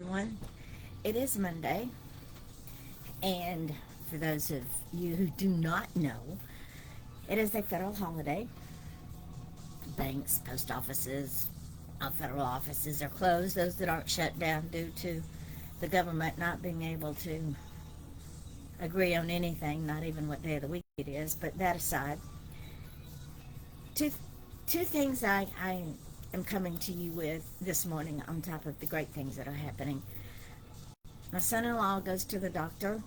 Everyone. It is Monday, and for those of you who do not know, it is a federal holiday. Banks, post offices, federal offices are closed. Those that aren't shut down due to the government not being able to agree on anything, not even what day of the week it is. But that aside, two two things I am coming to you with this morning on top of the great things that are happening. My son-in-law goes to the doctor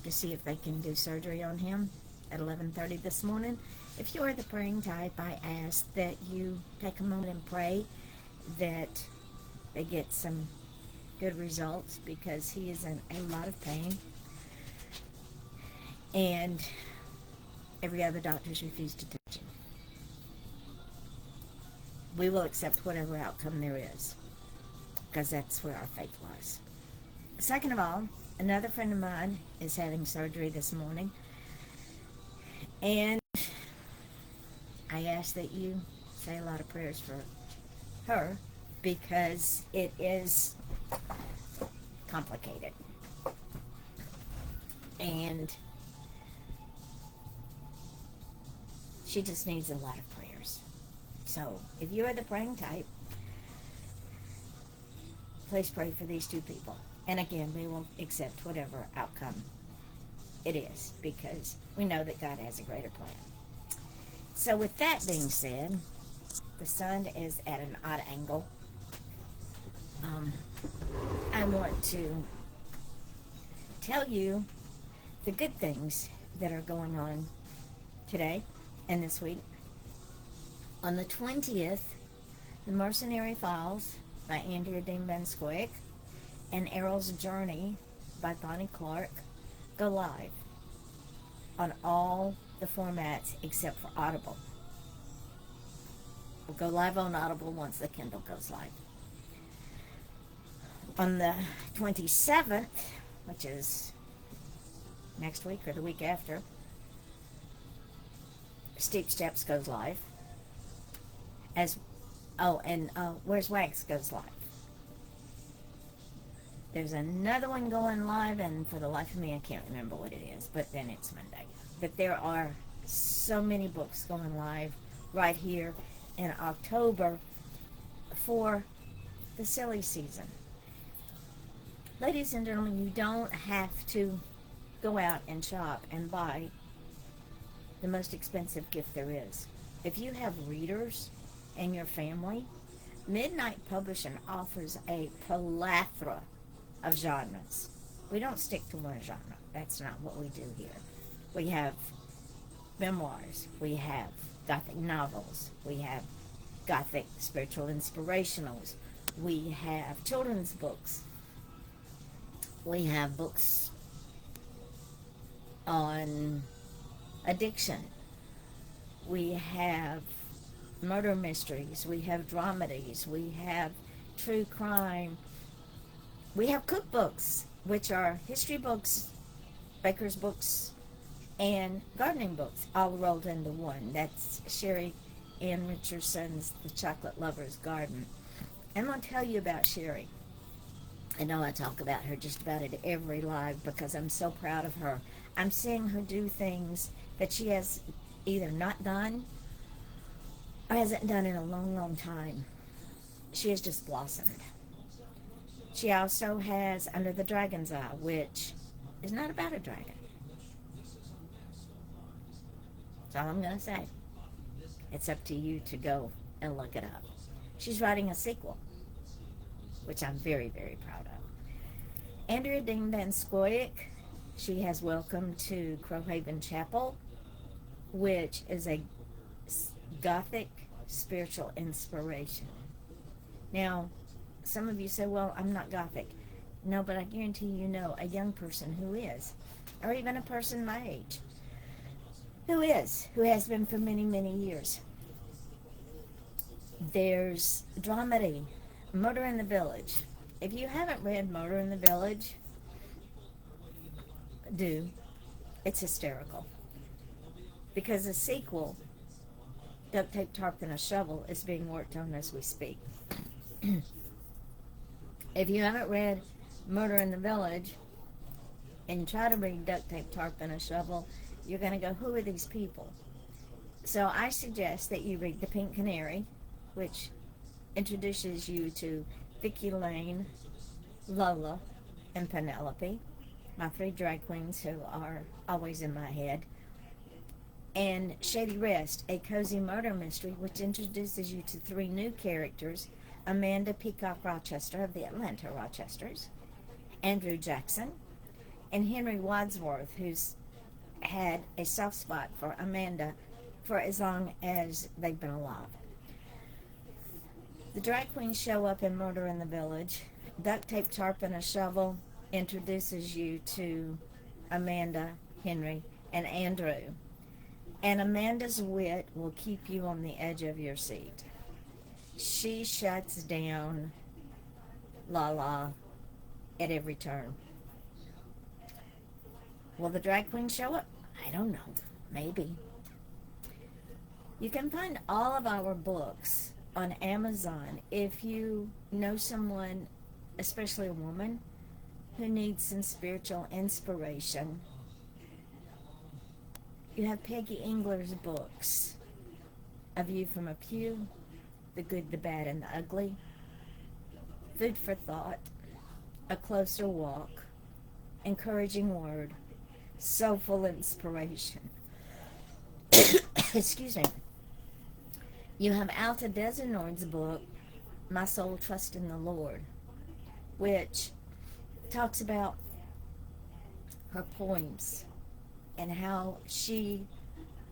to see if they can do surgery on him at 11:30 this morning. If you are the praying type, I ask that you take a moment and pray that they get some good results because he is in a lot of pain and every other doctor's refused to touch him. We will accept whatever outcome there is because that's where our faith lies. Second of all, another friend of mine is having surgery this morning, and I ask that you say a lot of prayers for her because it is complicated. And she just needs a lot of prayers. So if you are the praying type, please pray for these two people. And again, we will accept whatever outcome it is because we know that God has a greater plan. So with that being said, the sun is at an odd angle. Um, I want to tell you the good things that are going on today and this week. On the 20th, The Mercenary Files by Andrea Dean Van Scoyoc and Errol's Journey by Bonnie Clark go live on all the formats except for Audible. We'll go live on Audible once the Kindle goes live. On the 27th, which is next week or the week after, Steep Steps goes live. Where's Wax goes live. There's another one going live, and for the life of me, I can't remember what it is, but then it's Monday. But there are so many books going live right here in October for the silly season. Ladies and gentlemen, you don't have to go out and shop and buy the most expensive gift there is. If you have readers in your family, Midnight Publishing offers a plethora of genres. We don't stick to one genre. That's not what we do here. We have memoirs, we have gothic novels, we have gothic spiritual inspirationals, we have children's books, we have books on addiction, we have murder mysteries, we have dramedies, we have true crime, we have cookbooks, which are history books, baker's books, and gardening books, all rolled into one. That's Sherry Ann Richardson's The Chocolate Lover's Garden. I'm going to tell you about Sherry. I know I talk about her just about at every live because I'm so proud of her. I'm seeing her do things that she has either not done or hasn't done in a long, long time. She has just blossomed. She also has Under the Dragon's Eye, which is not about a dragon. That's all I'm going to say. It's up to you to go and look it up. She's writing a sequel, which I'm very, very proud of. Andrea Dean Van Scoyoc, she has Welcome to Crowhaven Chapel, which is a gothic spiritual inspiration. Now, some of you say, well, I'm not gothic. No, but I guarantee you know a young person who is, or even a person my age, who has been for many, many years. There's dramedy, Murder in the Village. If you haven't read Murder in the Village, do. It's hysterical. Because a sequel, Duct Tape, Tarp, and a Shovel, is being worked on as we speak. If you haven't read Murder in the Village and you try to read Duct Tape, Tarp, and a Shovel, you're going to go, who are these people? So I suggest that you read The Pink Canary, which introduces you to Vicky Lane, Lola, and Penelope, my three drag queens who are always in my head. And Shady Rest, a cozy murder mystery, which introduces you to three new characters: Amanda Peacock Rochester of the Atlanta Rochesters, Andrew Jackson, and Henry Wadsworth, who's had a soft spot for Amanda for as long as they've been alive. The drag queens show up in Murder in the Village. Duct Tape, Tarp, and a Shovel introduces you to Amanda, Henry, and Andrew. And Amanda's wit will keep you on the edge of your seat. She shuts down Lala at every turn. Will the drag queen show up? I don't know. Maybe. You can find all of our books on Amazon if you know someone, especially a woman, who needs some spiritual inspiration. You have Peggy Engler's books, A View from a Pew, The Good, the Bad, and the Ugly, Food for Thought, A Closer Walk, Encouraging Word, Soulful Inspiration. Excuse me. You have Alta Desinord's book, My Soul Trusts in the Lord, which talks about her poems and how she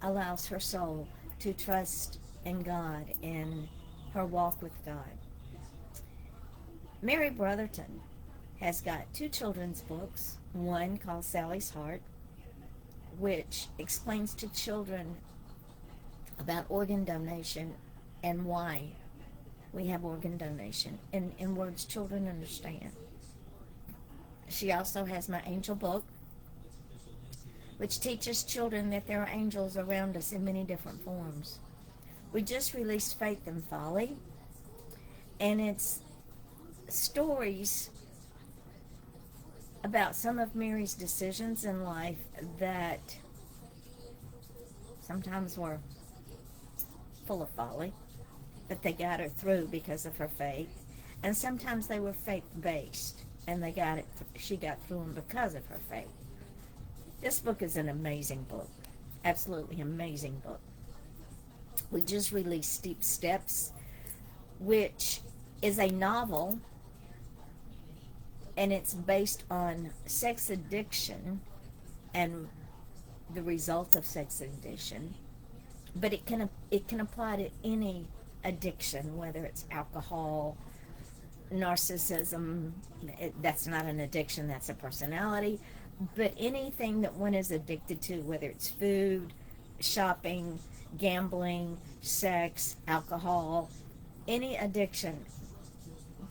allows her soul to trust in God in her walk with God. Mary Brotherton has got two children's books, one called Sally's Heart, which explains to children about organ donation and why we have organ donation in words children understand. She also has My Angel book, which teaches children that there are angels around us in many different forms. We just released Faith and Folly, and it's stories about some of Mary's decisions in life that sometimes were full of folly, but they got her through because of her faith, and sometimes they were faith-based, and she got through them because of her faith. This book is an amazing book. Absolutely amazing book. We just released Steep Steps, which is a novel, and it's based on sex addiction and the result of sex addiction. But it can apply to any addiction, whether it's alcohol, narcissism. That's not an addiction, that's a personality. But anything that one is addicted to, whether it's food, shopping, gambling, sex, alcohol, any addiction,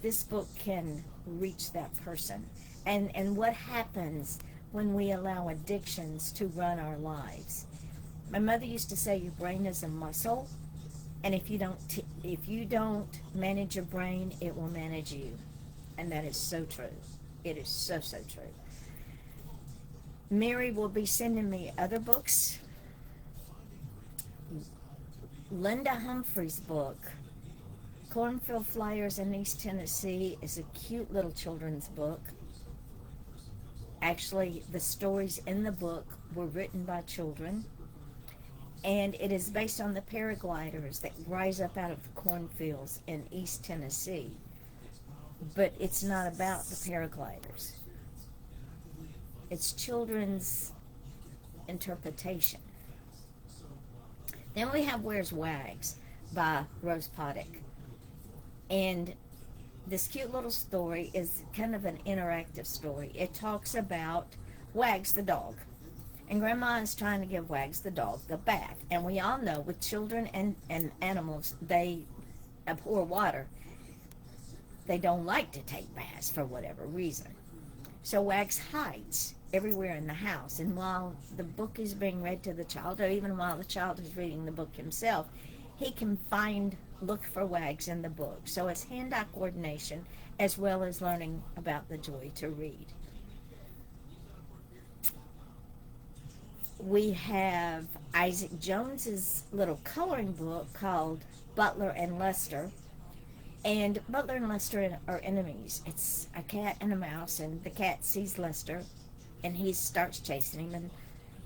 this book can reach that person. And what happens when we allow addictions to run our lives? My mother used to say your brain is a muscle, and if you don't manage your brain, it will manage you. And that is so true. It is so, so true. Mary will be sending me other books. Linda Humphrey's book, Cornfield Flyers in East Tennessee, is a cute little children's book. Actually, the stories in the book were written by children, and it is based on the paragliders that rise up out of the cornfields in East Tennessee. But it's not about the paragliders. It's children's interpretation. Then we have Where's Wags by Rose Poddick. And this cute little story is kind of an interactive story. It talks about Wags the dog. And Grandma is trying to give Wags the dog the bath. And we all know with children and animals, they abhor water. They don't like to take baths for whatever reason. So Wags hides everywhere in the house. And while the book is being read to the child, or even while the child is reading the book himself, he can look for Wags in the book. So it's hand-eye coordination as well as learning about the joy to read. We have Isaac Jones's little coloring book called Butler and Lester. And Butler and Lester are enemies. It's a cat and a mouse, and the cat sees Lester, and he starts chasing him, and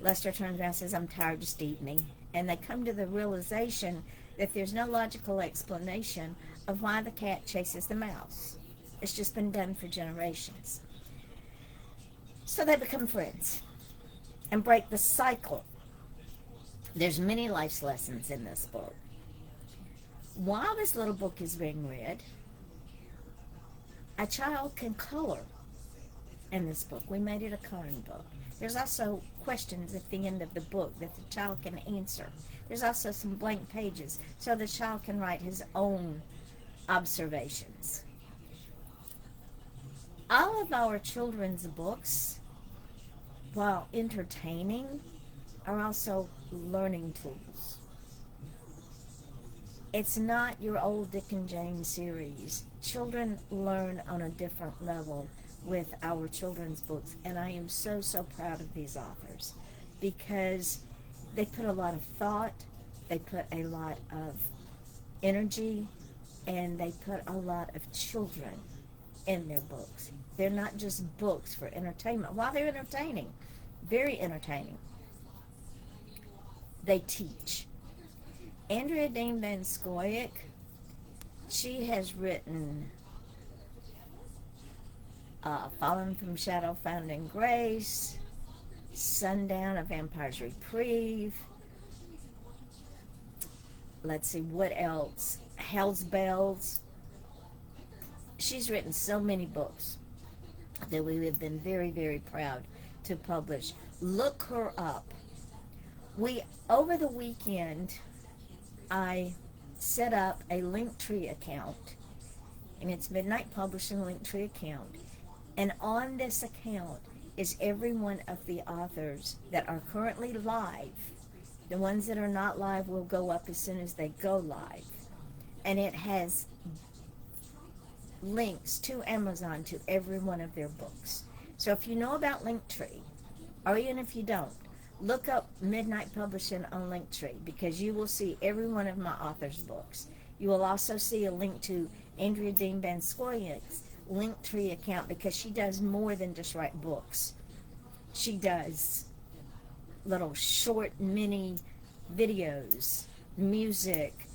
Lester turns around and says, "I'm tired, just eat me." And they come to the realization that there's no logical explanation of why the cat chases the mouse. It's just been done for generations. So they become friends and break the cycle. There's many life lessons in this book. While this little book is being read, a child can color in this book. We made it a coloring book. There's also questions at the end of the book that the child can answer. There's also some blank pages so the child can write his own observations. All of our children's books, while entertaining, are also learning tools. It's not your old Dick and Jane series. Children learn on a different level with our children's books, and I am so, so proud of these authors because they put a lot of thought, they put a lot of energy, and they put a lot of children in their books. They're not just books for entertainment. While they're entertaining, very entertaining, they teach. Andrea Dean Van Scoyoc, she has written Fallen from Shadow, Found in Grace, Sundown, A Vampire's Reprieve. Let's see, what else? Hell's Bells. She's written so many books that we have been very, very proud to publish. Look her up. Over the weekend, I set up a Linktree account, and it's Midnight Publishing Linktree account. And on this account is every one of the authors that are currently live. The ones that are not live will go up as soon as they go live. And it has links to Amazon to every one of their books. So if you know about Linktree, or even if you don't, look up Midnight Publishing on Linktree because you will see every one of my authors' books. You will also see a link to Andrea Dean Van Scoyoc's Linktree account because she does more than just write books. She does little short mini videos, music.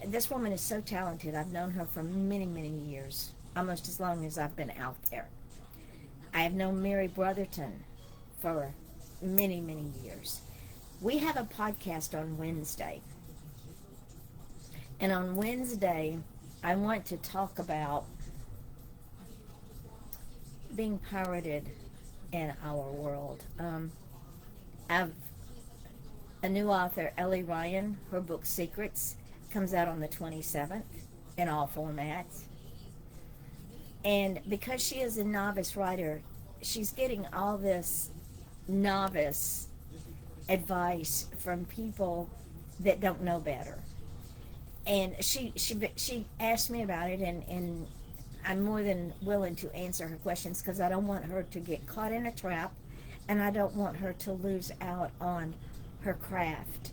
This woman is so talented. I've known her for many, many years, almost as long as I've been out there. I have known Mary Brotherton for many, many years. We have a podcast on Wednesday. And on Wednesday, I want to talk about being pirated in our world. I've a new author, Ellie Ryan, her book Secrets comes out on the 27th in all formats. And because she is a novice writer, she's getting all this novice advice from people that don't know better. And she asked me about it, and I'm more than willing to answer her questions because I don't want her to get caught in a trap, and I don't want her to lose out on her craft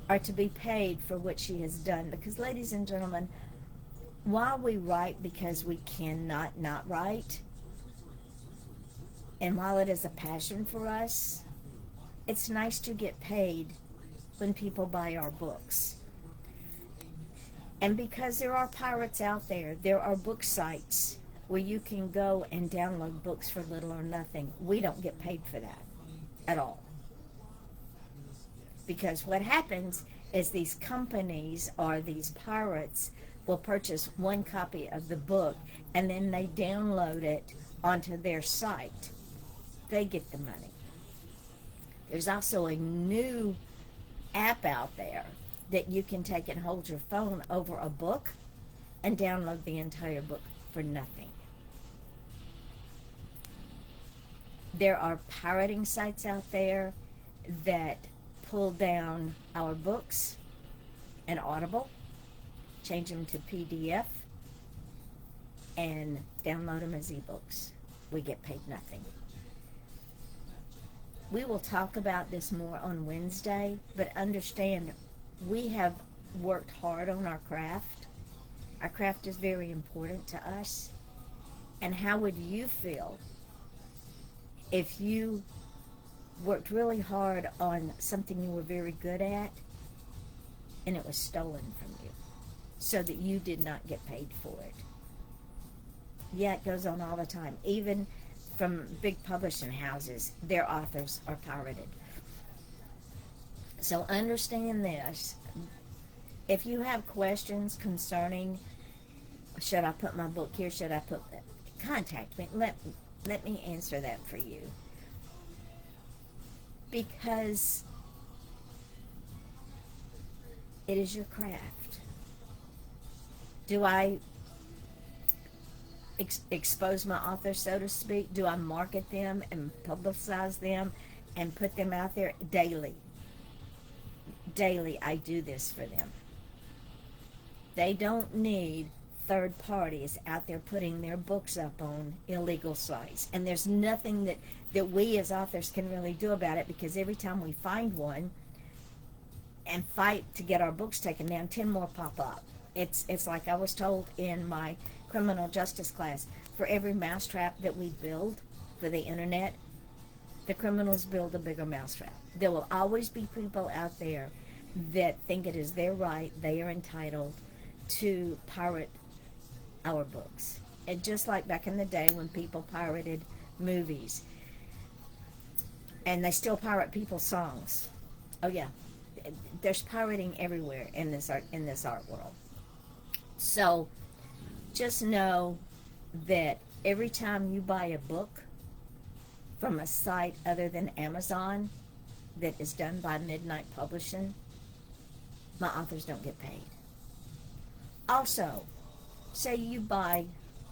or to be paid for what she has done. Because, ladies and gentlemen, while we write because we cannot not write, and while it is a passion for us, it's nice to get paid when people buy our books. And because there are pirates out there, there are book sites where you can go and download books for little or nothing. We don't get paid for that at all. Because what happens is these companies or these pirates will purchase one copy of the book and then they download it onto their site. They get the money. There's also a new app out there that you can take and hold your phone over a book and download the entire book for nothing. There are pirating sites out there that pull down our books and Audible, change them to PDF, and download them as ebooks. We get paid nothing. We will talk about this more on Wednesday, but understand we have worked hard on our craft. Our craft is very important to us. And how would you feel if you worked really hard on something you were very good at and it was stolen from you so that you did not get paid for it? Yeah, it goes on all the time. Even from big publishing houses, their authors are pirated. So understand this. If you have questions concerning, should I put my book here, should I put that, contact me. Let me answer that for you. Because it is your craft. Do I expose my authors, so to speak? Do I market them and publicize them and put them out there daily? Daily, I do this for them. They don't need third parties out there putting their books up on illegal sites. And there's nothing that we as authors can really do about it, because every time we find one and fight to get our books taken down, 10 more pop up. It's like I was told in my criminal justice class, for every mousetrap that we build for the internet, the criminals build a bigger mousetrap. There will always be people out there that think it is their right, they are entitled to pirate our books. And just like back in the day when people pirated movies, and they still pirate people's songs. Oh yeah, there's pirating everywhere in this art world. So just know that every time you buy a book from a site other than Amazon that is done by Midnight Publishing, my authors don't get paid. Also, say you buy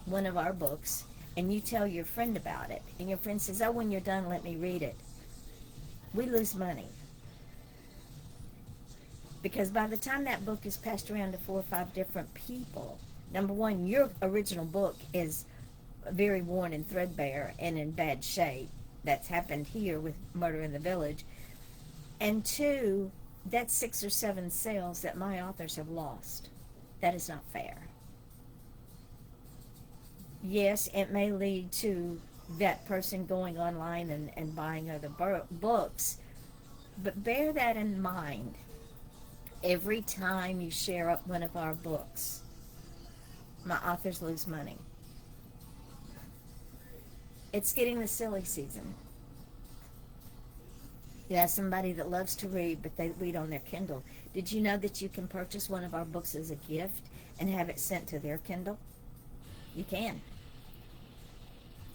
one of our books and you tell your friend about it, and your friend says, oh, when you're done, let me read it. We lose money. Because by the time that book is passed around to 4 or 5 different people, number one, your original book is very worn and threadbare and in bad shape. That's happened here with Murder in the Village. And two, that's 6 or 7 sales that my authors have lost. That is not fair. Yes, it may lead to that person going online and buying other books, but bear that in mind every time you share up one of our books. My authors lose money. It's getting the silly season. You have somebody that loves to read, but they read on their Kindle. Did you know that you can purchase one of our books as a gift and have it sent to their Kindle? You can.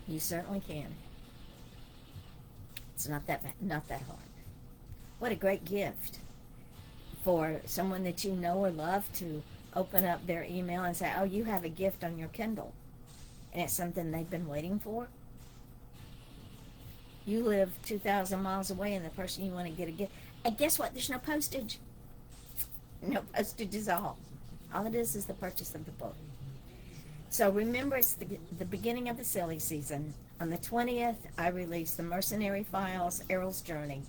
You certainly can. It's not that hard. What a great gift for someone that you know or love to open up their email and say, oh, you have a gift on your Kindle. And it's something they've been waiting for. You live 2,000 miles away and the person you want to get a gift. And guess what? There's no postage. No postage is all. All it is the purchase of the book. So remember, it's the beginning of the silly season. On the 20th, I release The Mercenary Files, Errol's Journey.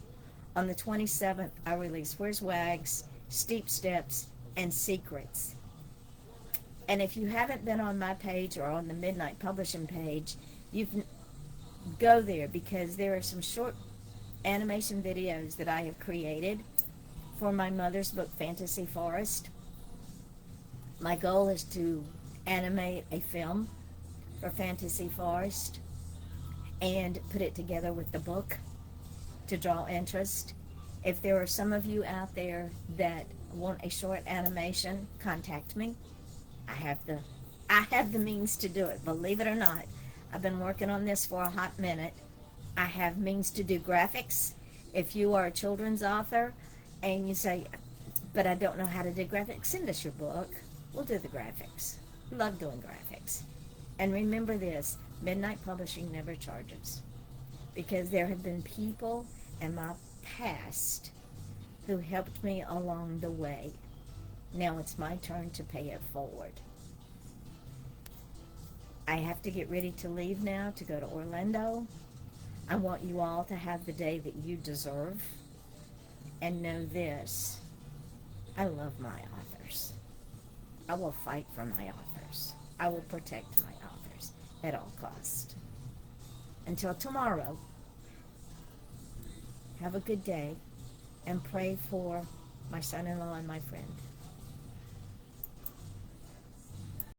On the 27th, I release Where's Wags, Steep Steps, and Secrets. And if you haven't been on my page or on the Midnight Publishing page, go there, because there are some short animation videos that I have created for my mother's book, Fantasy Forest. My goal is to animate a film for Fantasy Forest and put it together with the book to draw interest. If there are some of you out there that want a short animation, contact me. I have the means to do it, believe it or not. I've been working on this for a hot minute. I have means to do graphics. If you are a children's author and you say, but I don't know how to do graphics, send us your book. We'll do the graphics. Love doing graphics. And remember this, Midnight Publishing never charges, because there have been people in my past who helped me along the way. Now it's my turn to pay it forward. I have to get ready to leave now to go to Orlando. I want you all to have the day that you deserve. And know this, I love my authors. I will fight for my authors. I will protect my authors at all cost. Until tomorrow, have a good day and pray for my son-in-law and my friend.